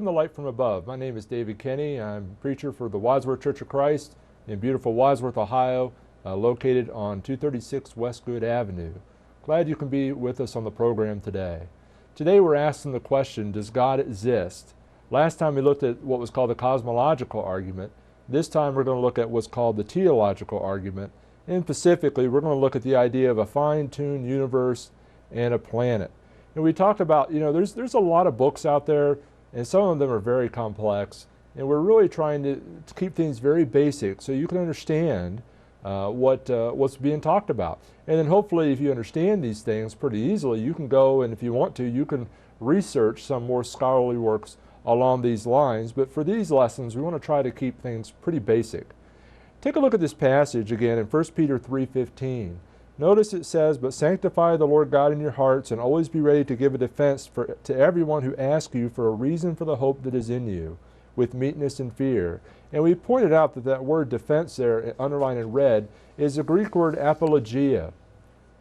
the light from above. My name is David Kenney. I'm a preacher for the Wadsworth Church of Christ in beautiful Wadsworth, Ohio, located on 236 Westwood Avenue. Glad you can be with us on the program today. Today we're asking the question, does God exist? Last time we looked at what was called the cosmological argument. This time we're going to look at what's called the teleological argument. And specifically, we're going to look at the idea of a fine-tuned universe and a planet. And we talked about, there's a lot of books out there, and some of them are very complex. And we're really trying to keep things very basic so you can understand what's being talked about. And then hopefully if you understand these things pretty easily, you can go, and if you want to, you can research some more scholarly works along these lines. But for these lessons, we want to try to keep things pretty basic. Take a look at this passage again in 1 Peter 3:15. Notice it says, "But sanctify the Lord God in your hearts, and always be ready to give a defense to everyone who asks you for a reason for the hope that is in you, with meekness and fear." And we pointed out that that word defense there, underlined in red, is the Greek word apologia.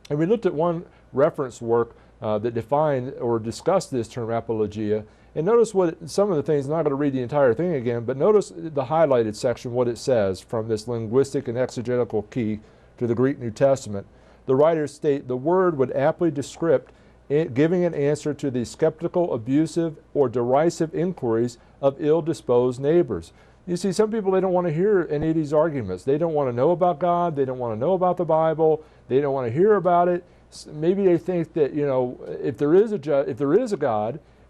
And we looked at one reference work that defined or discussed this term apologia. And notice some of the things, I'm not going to read the entire thing again, but notice the highlighted section, what it says from this linguistic and exegetical key to the Greek New Testament. The writers state the word would aptly describe giving an answer to the skeptical, abusive, or derisive inquiries of ill-disposed neighbors. You see, some people, they don't want to hear any of these arguments. They don't want to know about God. They don't want to know about the Bible. They don't want to hear about it. Maybe they think that, if there is a God,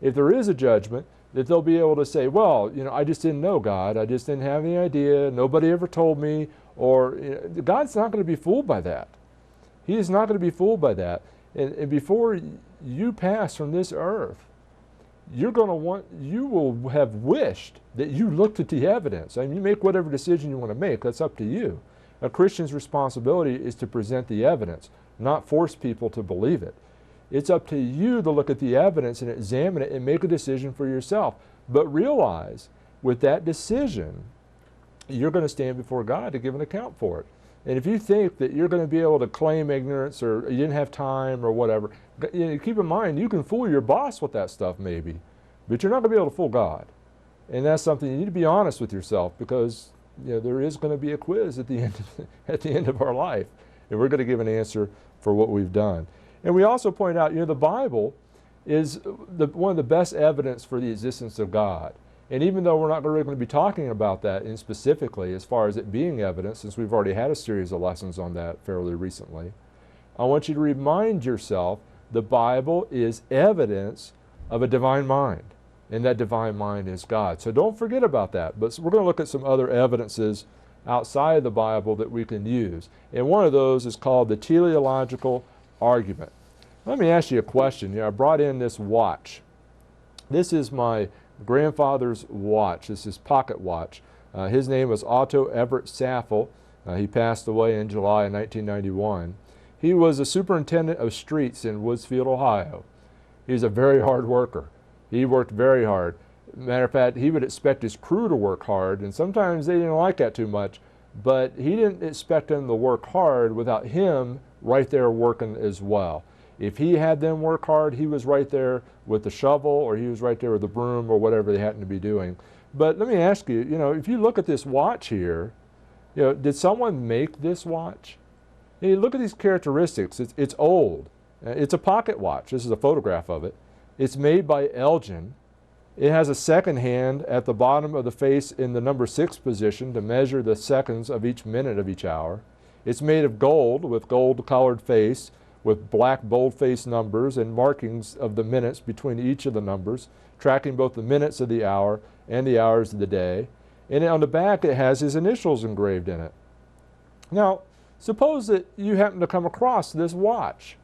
if there is a judgment, that they'll be able to say, well, I just didn't know God. I just didn't have any idea. Nobody ever told me. Or God's not going to be fooled by that. He is not going to be fooled by that. And before you pass from this earth, you will have wished that you looked at the evidence. I mean, you make whatever decision you want to make. That's up to you. A Christian's responsibility is to present the evidence, not force people to believe it. It's up to you to look at the evidence and examine it and make a decision for yourself. But realize, with that decision, you're going to stand before God to give an account for it. And if you think that you're going to be able to claim ignorance or you didn't have time or whatever, keep in mind, you can fool your boss with that stuff maybe, but you're not going to be able to fool God. And that's something you need to be honest with yourself, because there is going to be a quiz at the end of our life, and we're going to give an answer for what we've done. And we also point out, the Bible is one of the best evidence for the existence of God. And even though we're not really going to be talking about that specifically as far as it being evidence, since we've already had a series of lessons on that fairly recently, I want you to remind yourself the Bible is evidence of a divine mind, and that divine mind is God. So don't forget about that. But we're going to look at some other evidences outside of the Bible that we can use. And one of those is called the teleological argument. Let me ask you a question. I brought in this watch. This is my grandfather's watch. This is his pocket watch. His name was Otto Everett Saffel. He passed away in July of 1991. He was a superintendent of streets in Woodsfield, Ohio. He was a very hard worker. He worked very hard. Matter of fact, he would expect his crew to work hard, and sometimes they didn't like that too much, but he didn't expect them to work hard without him right there working as well. If he had them work hard, he was right there with the shovel, or he was right there with the broom, or whatever they happened to be doing. But let me ask you, if you look at this watch here, did someone make this watch? Look at these characteristics. It's old. It's a pocket watch. This is a photograph of it. It's made by Elgin. It has a second hand at the bottom of the face in the number 6 position to measure the seconds of each minute of each hour. It's made of gold with gold-colored face, with black bold-faced numbers and markings of the minutes between each of the numbers, tracking both the minutes of the hour and the hours of the day. And on the back it has his initials engraved in it. Now, suppose that you happen to come across this watch,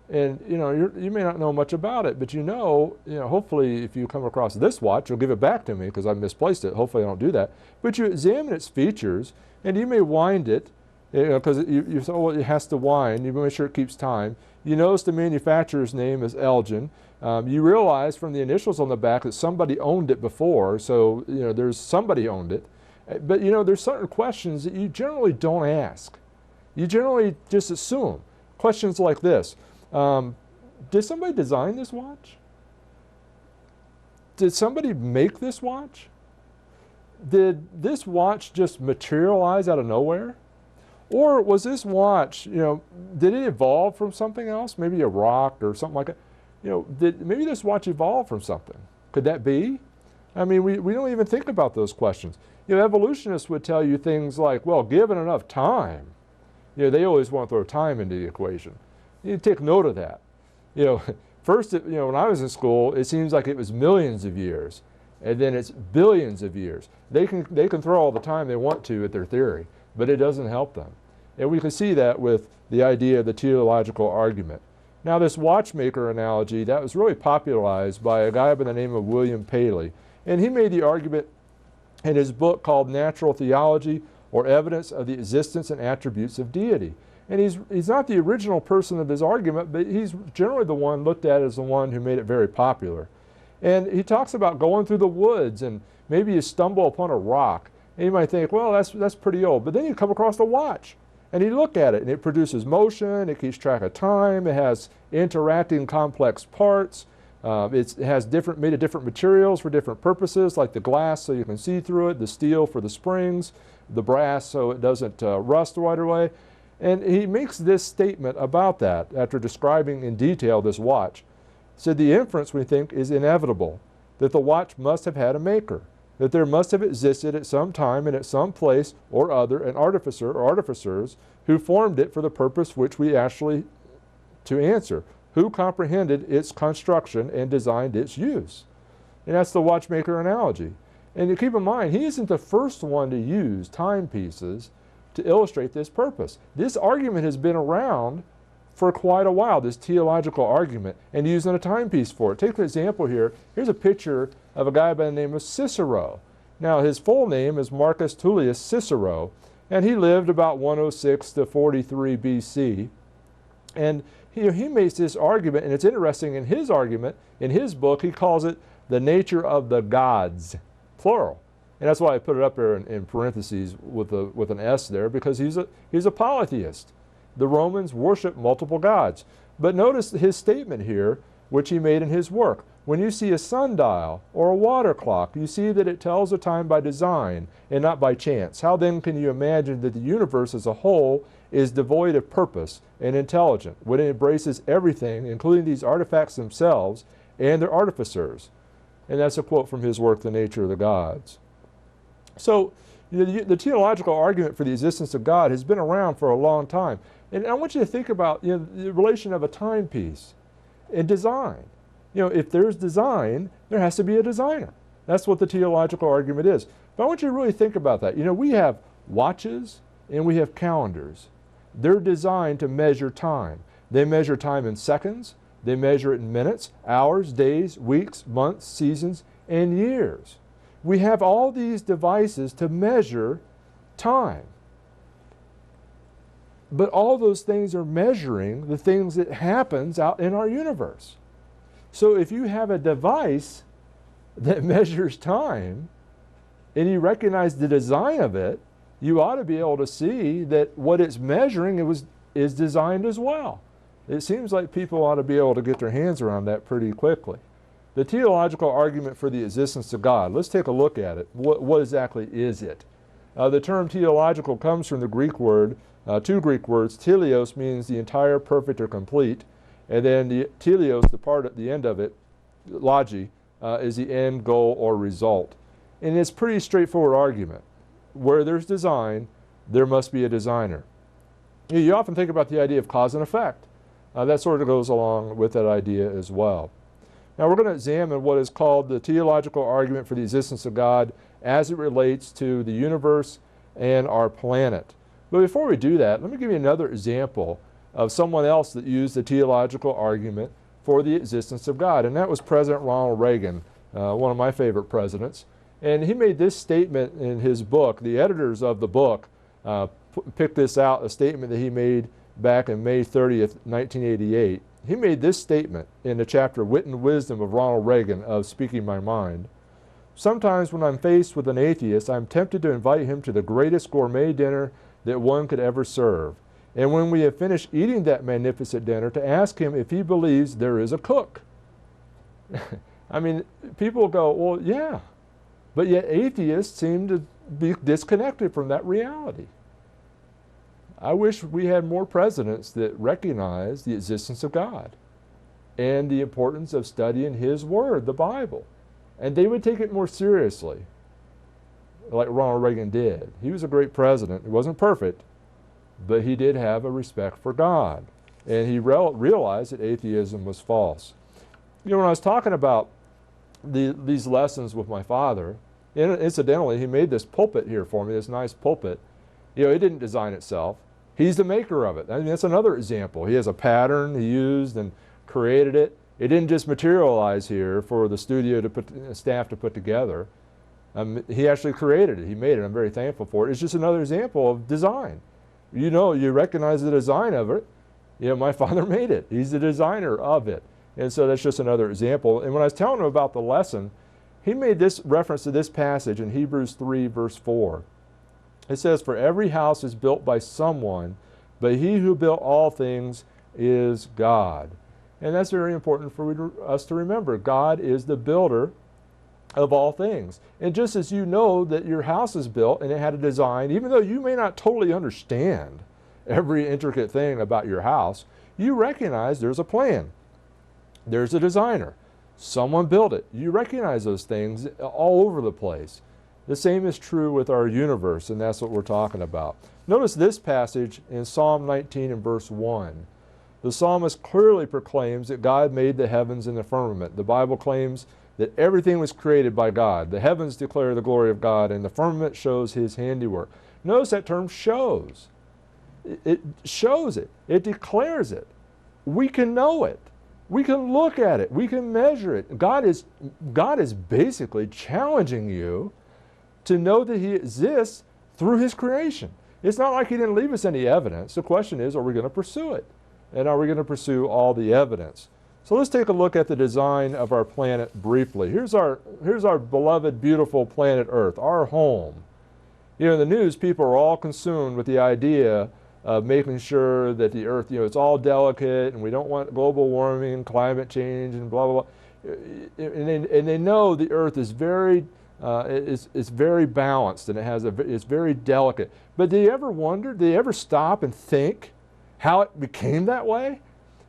and you may not know much about it, but hopefully if you come across this watch, you'll give it back to me because I misplaced it. Hopefully I don't do that. But you examine its features, and you may wind it, because you say, well, it has to wind. You make sure it keeps time. You notice the manufacturer's name is Elgin. You realize from the initials on the back that somebody owned it before, so there's somebody owned it. But there's certain questions that you generally don't ask. You generally just assume. Questions like this: did somebody design this watch? did somebody make this watch? Did this watch just materialize out of nowhere? Or was this watch, did it evolve from something else? Maybe a rock or something like that? Maybe this watch evolved from something? Could that be? I mean, we don't even think about those questions. Evolutionists would tell you things like, well, given enough time, they always want to throw time into the equation. You take note of that. First, when I was in school, it seems like it was millions of years, and then it's billions of years. They can throw all the time they want to at their theory, but it doesn't help them. And we can see that with the idea of the teleological argument. Now, this watchmaker analogy, that was really popularized by a guy by the name of William Paley. And he made the argument in his book called Natural Theology, or Evidence of the Existence and Attributes of Deity. And he's not the original person of this argument, but he's generally the one looked at as the one who made it very popular. And he talks about going through the woods, and maybe you stumble upon a rock. And you might think, well, that's pretty old. But then you come across a watch. And you look at it, and it produces motion, it keeps track of time, it has interacting complex parts, it has made of different materials for different purposes, like the glass so you can see through it, the steel for the springs, the brass so it doesn't rust right away. And he makes this statement about that after describing in detail this watch. He said, the inference, we think, is inevitable, that the watch must have had a maker, that there must have existed at some time and at some place or other an artificer or artificers who formed it for the purpose which we actually to answer, who comprehended its construction and designed its use. And that's the watchmaker analogy. And you keep in mind, he isn't the first one to use timepieces to illustrate this purpose. This argument has been around for quite a while, this teleological argument, and using a timepiece for it. Take an example here. Here's a picture of a guy by the name of Cicero. Now, his full name is Marcus Tullius Cicero, and he lived about 106 to 43 BC. And he makes this argument, and it's interesting, in his argument, in his book, he calls it the nature of the gods, plural. And that's why I put it up there in parentheses with an S there, because he's a polytheist. The Romans worship multiple gods. But notice his statement here, which he made in his work. When you see a sundial or a water clock, you see that it tells the time by design and not by chance. How then can you imagine that the universe as a whole is devoid of purpose and intelligent when it embraces everything, including these artifacts themselves and their artificers? And that's a quote from his work, The Nature of the Gods. So, the teleological argument for the existence of God has been around for a long time. And I want you to think about the relation of a timepiece and design. If there's design, there has to be a designer. That's what the teleological argument is. But I want you to really think about that. We have watches and we have calendars. They're designed to measure time. They measure time in seconds. They measure it in minutes, hours, days, weeks, months, seasons, and years. We have all these devices to measure time. But all those things are measuring the things that happens out in our universe. So if you have a device that measures time and you recognize the design of it, you ought to be able to see that what it's measuring is designed as well. It seems like people ought to be able to get their hands around that pretty quickly. The teleological argument for the existence of God, let's take a look at it. What exactly is it? The term teleological comes from the Greek word, two Greek words. Teleos means the entire, perfect, or complete. And then the teleos, the part at the end of it, logi, is the end, goal, or result. And it's a pretty straightforward argument. Where there's design, there must be a designer. You often think about the idea of cause and effect. That sort of goes along with that idea as well. Now we're going to examine what is called the teleological argument for the existence of God as it relates to the universe and our planet. But before we do that, let me give you another example of someone else that used the teleological argument for the existence of God, and that was President Ronald Reagan, one of my favorite presidents. And he made this statement in his book. The editors of the book picked this out, a statement that he made back in May 30th, 1988. He made this statement in the chapter Wit and Wisdom of Ronald Reagan of Speaking My Mind. Sometimes when I'm faced with an atheist, I'm tempted to invite him to the greatest gourmet dinner that one could ever serve. And when we have finished eating that magnificent dinner, to ask him if he believes there is a cook. I mean, people go, well, yeah, but yet atheists seem to be disconnected from that reality. I wish we had more presidents that recognize the existence of God and the importance of studying His Word, the Bible. And they would take it more seriously, like Ronald Reagan did. He was a great president. He wasn't perfect, but he did have a respect for God. And he realized that atheism was false. You know, when I was talking about these lessons with my father, and incidentally, he made this pulpit here for me, this nice pulpit. You know, it didn't design itself. He's the maker of it. I mean, that's another example. He has a pattern he used and created it. It didn't just materialize here for the studio to put, staff to put together. He actually created it. He made it. I'm very thankful for it. It's just another example of design. You know, you recognize the design of it. You know, my father made it. He's the designer of it. And so that's just another example. And when I was telling him about the lesson, he made this reference to this passage in Hebrews 3, verse 4. It says, "For every house is built by someone, but he who built all things is God." And that's very important for us to remember. God is the builder of all things. And just as you know that your house is built and it had a design, even though you may not totally understand every intricate thing about your house, you recognize there's a plan. There's a designer. Someone built it. You recognize those things all over the place. The same is true with our universe, and that's what we're talking about. Notice this passage in Psalm 19 and verse 1. The psalmist clearly proclaims that God made the heavens and the firmament. The Bible claims that everything was created by God. The heavens declare the glory of God, and the firmament shows His handiwork. Notice that term shows. It shows it. It declares it. We can know it. We can look at it. We can measure it. God is basically challenging you to know that He exists through His creation. It's not like He didn't leave us any evidence. The question is, are we going to pursue it? And are we going to pursue all the evidence? So let's take a look at the design of our planet briefly. Here's our beloved, beautiful planet Earth, our home. You know, in the news, people are all consumed with the idea of making sure that the Earth, you know, it's all delicate and we don't want global warming and climate change and blah, blah, blah. And they know the Earth is very, it's very balanced and it's very delicate. But do you ever wonder, do you ever stop and think how it became that way?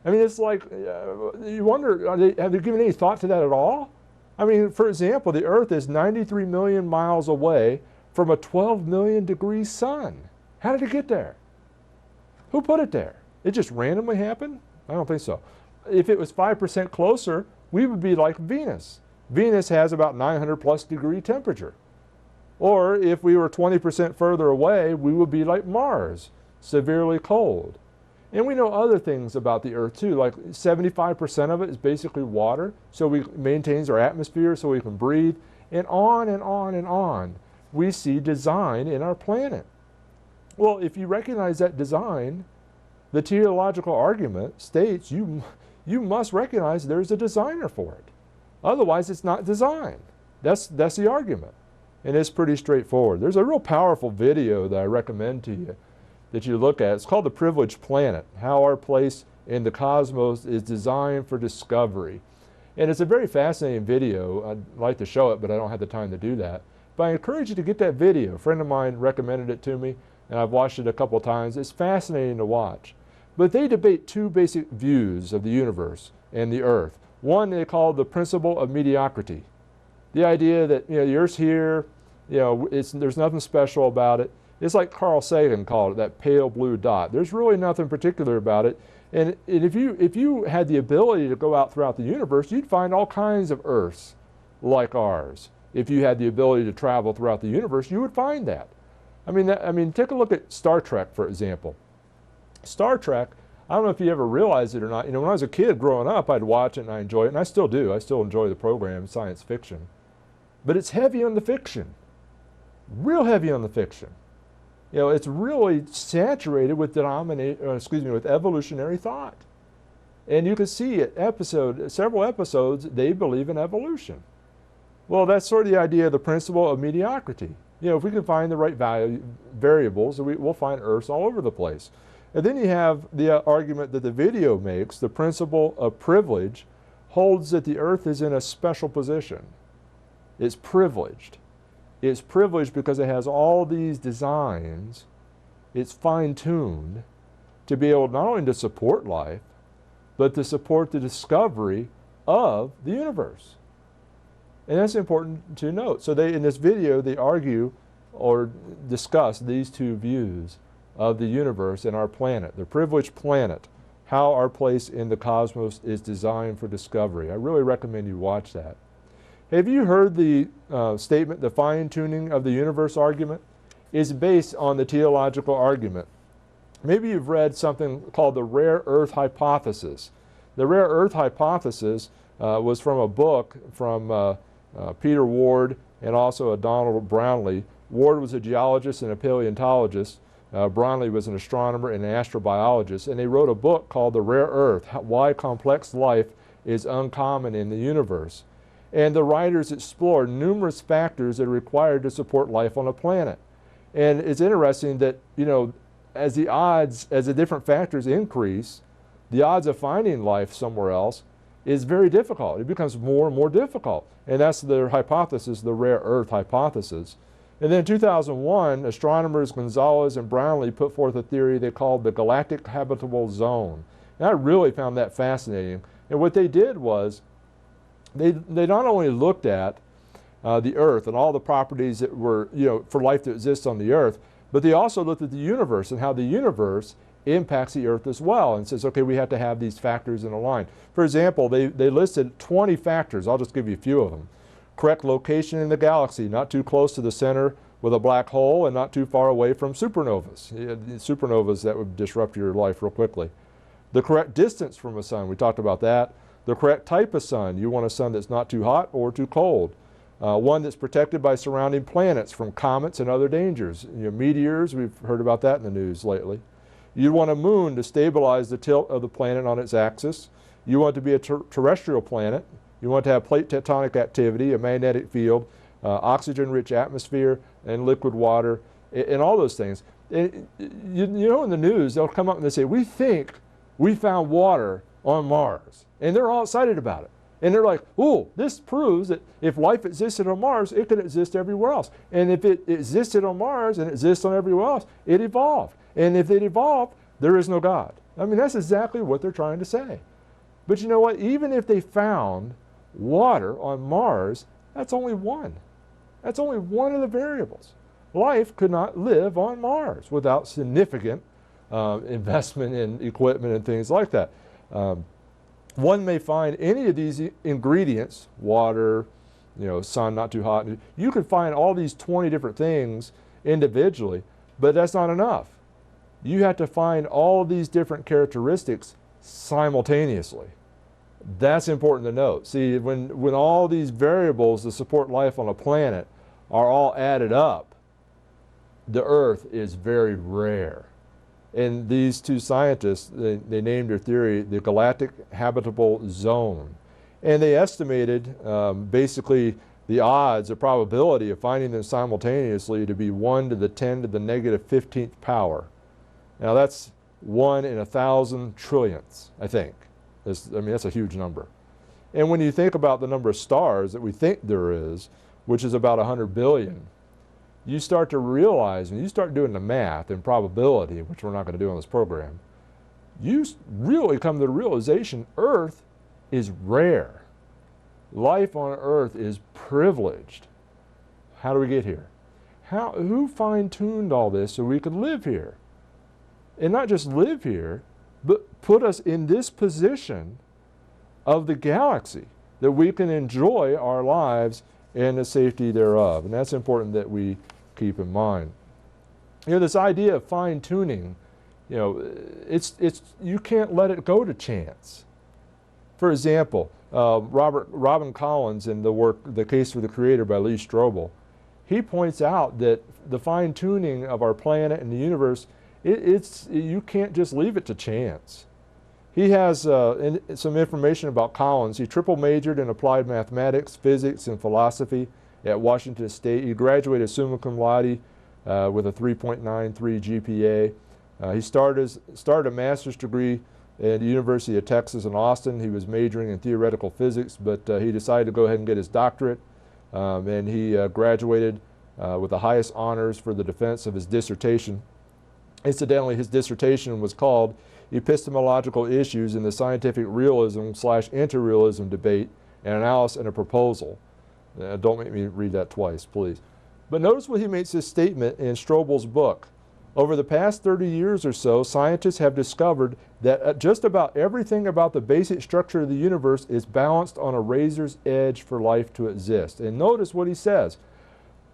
I mean, it's like, you wonder, have they given any thought to that at all? I mean, for example, the Earth is 93 million miles away from a 12 million degree sun. How did it get there? Who put it there? It just randomly happened? I don't think so. If it was 5% closer, we would be like Venus. Venus has about 900 plus degree temperature. Or if we were 20% further away, we would be like Mars, severely cold. And we know other things about the Earth too, like 75% of it is basically water, so it maintains our atmosphere so we can breathe, and on and on and on. We see design in our planet. Well, if you recognize that design, the teleological argument states you must recognize there's a designer for it. Otherwise, it's not design. That's the argument. And it's pretty straightforward. There's a real powerful video that I recommend to you that you look at. It's called The Privileged Planet, How Our Place in the Cosmos is Designed for Discovery. And it's a very fascinating video. I'd like to show it, but I don't have the time to do that. But I encourage you to get that video. A friend of mine recommended it to me, and I've watched it a couple of times. It's fascinating to watch. But they debate two basic views of the universe and the Earth. One they call the principle of mediocrity. The idea that, you know, the Earth's here, you know, there's nothing special about it. It's like Carl Sagan called it, that pale blue dot. There's really nothing particular about it. And if you had the ability to go out throughout the universe, you'd find all kinds of Earths like ours. If you had the ability to travel throughout the universe, you would find that. I mean, take a look at Star Trek, for example. Star Trek, I don't know if you ever realized it or not. You know, when I was a kid growing up, I'd watch it and I enjoy it, and I still do. I still enjoy the program, science fiction. But it's heavy on the fiction, real heavy on the fiction. You know, it's really saturated with with evolutionary thought. And you can see it, several episodes, they believe in evolution. Well, that's sort of the idea of the principle of mediocrity. You know, if we can find the right variables, we'll find Earths all over the place. And then you have the argument that the video makes, the principle of privilege, holds that the earth is in a special position. It's privileged. It's privileged because it has all these designs. It's fine-tuned to be able not only to support life, but to support the discovery of the universe. And that's important to note. So in this video, they argue or discuss these two views of the universe and our planet, the privileged planet, how our place in the cosmos is designed for discovery. I really recommend you watch that. Have you heard the statement, the fine-tuning of the universe argument is based on the teleological argument? Maybe you've read something called the rare earth hypothesis. The rare earth hypothesis was from a book from Peter Ward and also a Donald Brownlee. Ward was a geologist and a paleontologist. Brownlee was an astronomer and an astrobiologist, and they wrote a book called The Rare Earth, Why Complex Life is Uncommon in the Universe. And the writers explore numerous factors that are required to support life on a planet. And it's interesting that, you know, as the different factors increase, the odds of finding life somewhere else is very difficult. It becomes more and more difficult. And that's their hypothesis, the rare earth hypothesis. And then in 2001, astronomers Gonzalez and Brownlee put forth a theory they called the galactic habitable zone. And I really found that fascinating. And what they did was they not only looked at the Earth and all the properties that were, you know, for life to exist on the Earth, but they also looked at the universe and how the universe impacts the Earth as well, and says, okay, we have to have these factors in a line. For example, they listed 20 factors. I'll just give you a few of them. Correct location in the galaxy, not too close to the center with a black hole and not too far away from supernovas. Supernovas that would disrupt your life real quickly. The correct distance from a sun, we talked about that. The correct type of sun, you want a sun that's not too hot or too cold. One that's protected by surrounding planets from comets and other dangers. You know, meteors, we've heard about that in the news lately. You want a moon to stabilize the tilt of the planet on its axis. You want it to be a terrestrial planet. You want to have plate tectonic activity, a magnetic field, oxygen-rich atmosphere, and liquid water, and all those things. You know, in the news, they'll come up and they say, we think we found water on Mars. And they're all excited about it. And they're like, oh, this proves that if life existed on Mars, it could exist everywhere else. And if it existed on Mars and exists on everywhere else, it evolved. And if it evolved, there is no God. I mean, that's exactly what they're trying to say. But you know what? Even if they found water on Mars, that's only one. That's only one of the variables. Life could not live on Mars without significant investment in equipment and things like that. One may find any of these ingredients, water, you know, sun not too hot. You could find all these 20 different things individually, but that's not enough. You have to find all these different characteristics simultaneously. That's important to note. See, when all these variables to support life on a planet are all added up, the Earth is very rare. And these two scientists, they named their theory the galactic habitable zone. And they estimated basically the odds, the probability of finding them simultaneously to be 1 to the 10 to the negative 15th power. Now that's 1 in 1,000 trillionths, I think. I mean, that's a huge number. And when you think about the number of stars that we think there is, which is about 100 billion, you start to realize, when you start doing the math and probability, which we're not going to do on this program, you really come to the realization Earth is rare. Life on Earth is privileged. How do we get here? Who fine-tuned all this so we could live here? And not just live here, but put us in this position of the galaxy that we can enjoy our lives and the safety thereof. And that's important that we keep in mind. You know, this idea of fine-tuning, you know, you can't let it go to chance. For example, Robin Collins in the work The Case for the Creator by Lee Strobel, he points out that the fine-tuning of our planet and the universe, you can't just leave it to chance. He has some information about Collins. He triple majored in applied mathematics, physics, and philosophy at Washington State. He graduated summa cum laude with a 3.93 GPA. He started a master's degree at the University of Texas in Austin. He was majoring in theoretical physics, but he decided to go ahead and get his doctorate, and he graduated with the highest honors for the defense of his dissertation. Incidentally, his dissertation was called Epistemological Issues in the Scientific Realism/Anti-Realism Debate, an Analysis and a Proposal. Don't make me read that twice, please. But notice what he makes this statement in Strobel's book. Over the past 30 years or so, scientists have discovered that just about everything about the basic structure of the universe is balanced on a razor's edge for life to exist. And notice what he says.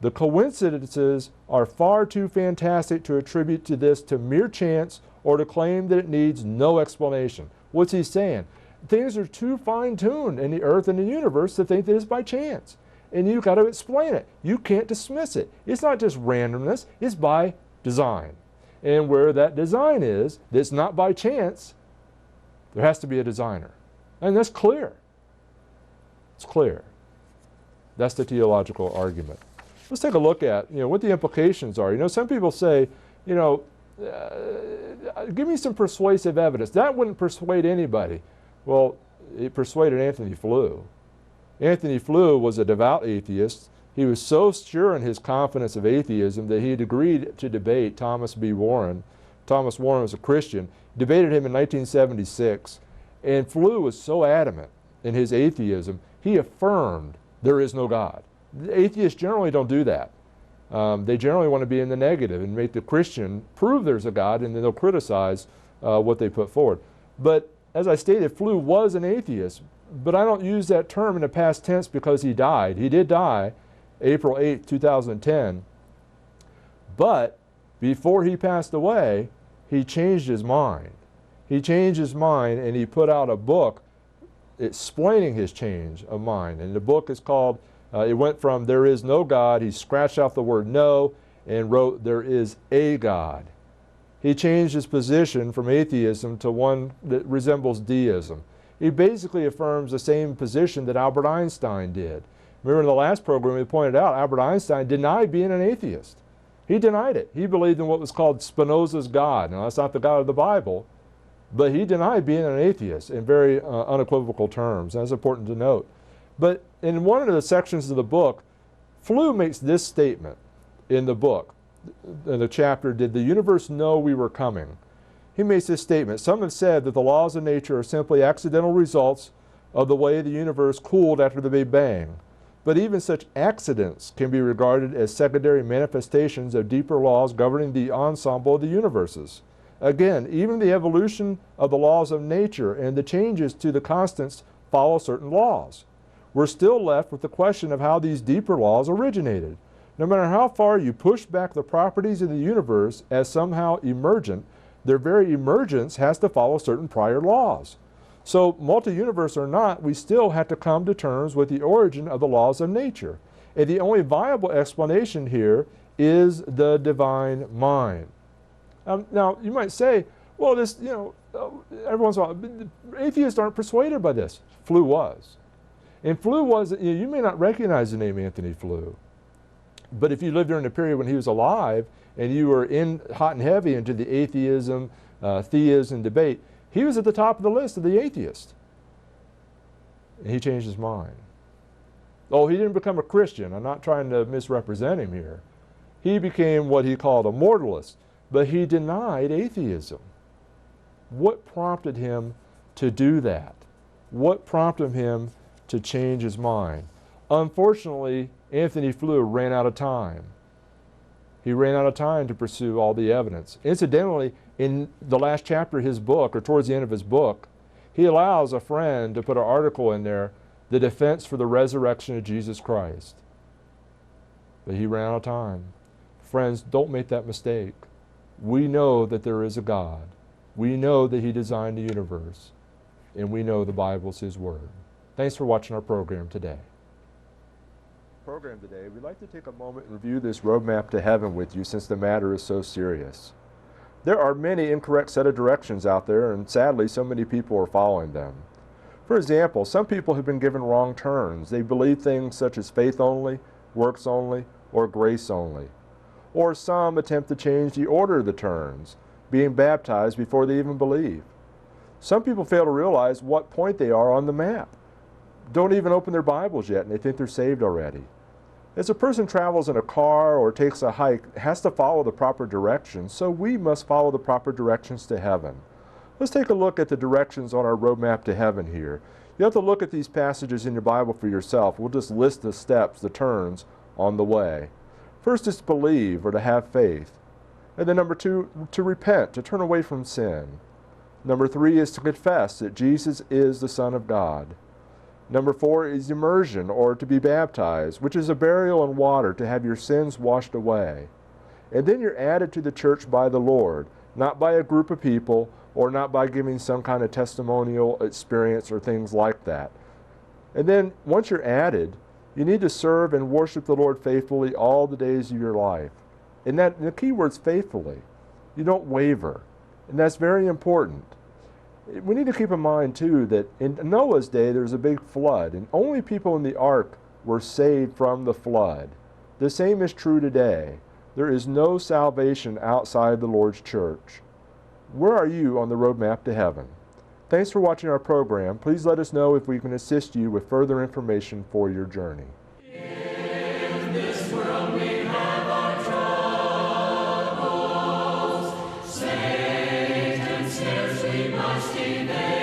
The coincidences are far too fantastic to attribute to this to mere chance or to claim that it needs no explanation. What's he saying? Things are too fine-tuned in the earth and the universe to think that it's by chance. And you've got to explain it. You can't dismiss it. It's not just randomness, it's by design. And where that design is, that's not by chance, there has to be a designer. And that's clear. It's clear. That's the teleological argument. Let's take a look at, what the implications are. Some people say, give me some persuasive evidence. That wouldn't persuade anybody. Well, it persuaded Anthony Flew. Anthony Flew was a devout atheist. He was so sure in his confidence of atheism that he had agreed to debate Thomas B. Warren. Thomas Warren was a Christian. He debated him in 1976. And Flew was so adamant in his atheism, he affirmed there is no God. Atheists generally don't do that. They generally want to be in the negative and make the Christian prove there's a God, and then they'll criticize what they put forward. But as I stated, Flew was an atheist, but I don't use that term in the past tense because he died. He did die April 8, 2010. But before he passed away, he changed his mind. He changed his mind, and he put out a book explaining his change of mind. And the book is called, it went from there is no God, he scratched out the word no and wrote there is a God. He changed his position from atheism to one that resembles deism. He basically affirms the same position that Albert Einstein did. Remember in the last program we pointed out Albert Einstein denied being an atheist. He denied it. He believed in what was called Spinoza's God. Now that's not the God of the Bible, but he denied being an atheist in very unequivocal terms. That's important to note. But in one of the sections of the book, Flew makes this statement in the book, in the chapter, Did the Universe Know We Were Coming? He makes this statement. Some have said that the laws of nature are simply accidental results of the way the universe cooled after the Big Bang. But even such accidents can be regarded as secondary manifestations of deeper laws governing the ensemble of the universes. Again, even the evolution of the laws of nature and the changes to the constants follow certain laws. We're still left with the question of how these deeper laws originated. No matter how far you push back the properties of the universe as somehow emergent, their very emergence has to follow certain prior laws. So, multi-universe or not, we still have to come to terms with the origin of the laws of nature. And the only viable explanation here is the divine mind. Now, you might say, well, this, every once in a while, atheists aren't persuaded by this. Flew was. And Flew was, you may not recognize the name Anthony Flew, but if you lived during a period when he was alive and you were in hot and heavy into the atheism, theism debate, he was at the top of the list of the atheists. And he changed his mind. Oh, he didn't become a Christian. I'm not trying to misrepresent him here. He became what he called a mortalist, but he denied atheism. What prompted him to do that? What prompted him to change his mind? Unfortunately, Anthony Flew ran out of time. He ran out of time to pursue all the evidence. Incidentally, in the last chapter of his book, or towards the end of his book, he allows a friend to put an article in there, The Defense for the Resurrection of Jesus Christ. But he ran out of time. Friends, don't make that mistake. We know that there is a God. We know that he designed the universe. And we know the Bible is his word. Thanks for watching our program today. We'd like to take a moment and review this roadmap to heaven with you since the matter is so serious. There are many incorrect set of directions out there, and sadly so many people are following them. For example, some people have been given wrong turns. They believe things such as faith only, works only, or grace only. Or some attempt to change the order of the turns, being baptized before they even believe. Some people fail to realize what point they are on the map. Don't even open their Bibles yet, and they think they're saved already. As a person travels in a car or takes a hike, it has to follow the proper directions, so we must follow the proper directions to heaven. Let's take a look at the directions on our roadmap to heaven here. You have to look at these passages in your Bible for yourself. We'll just list the steps, the turns on the way. First is to believe or to have faith. And then number 2, to repent, to turn away from sin. Number 3 is to confess that Jesus is the Son of God. Number 4 is immersion, or to be baptized, which is a burial in water to have your sins washed away. And then you're added to the church by the Lord, not by a group of people, or not by giving some kind of testimonial experience or things like that. And then once you're added, you need to serve and worship the Lord faithfully all the days of your life. And the key word's faithfully. You don't waver. And that's very important. We need to keep in mind, too, that in Noah's day there was a big flood, and only people in the ark were saved from the flood. The same is true today. There is no salvation outside the Lord's church. Where are you on the roadmap to heaven? Thanks for watching our program. Please let us know if we can assist you with further information for your journey. In this world we have our troubles. Satan scarcely must evade.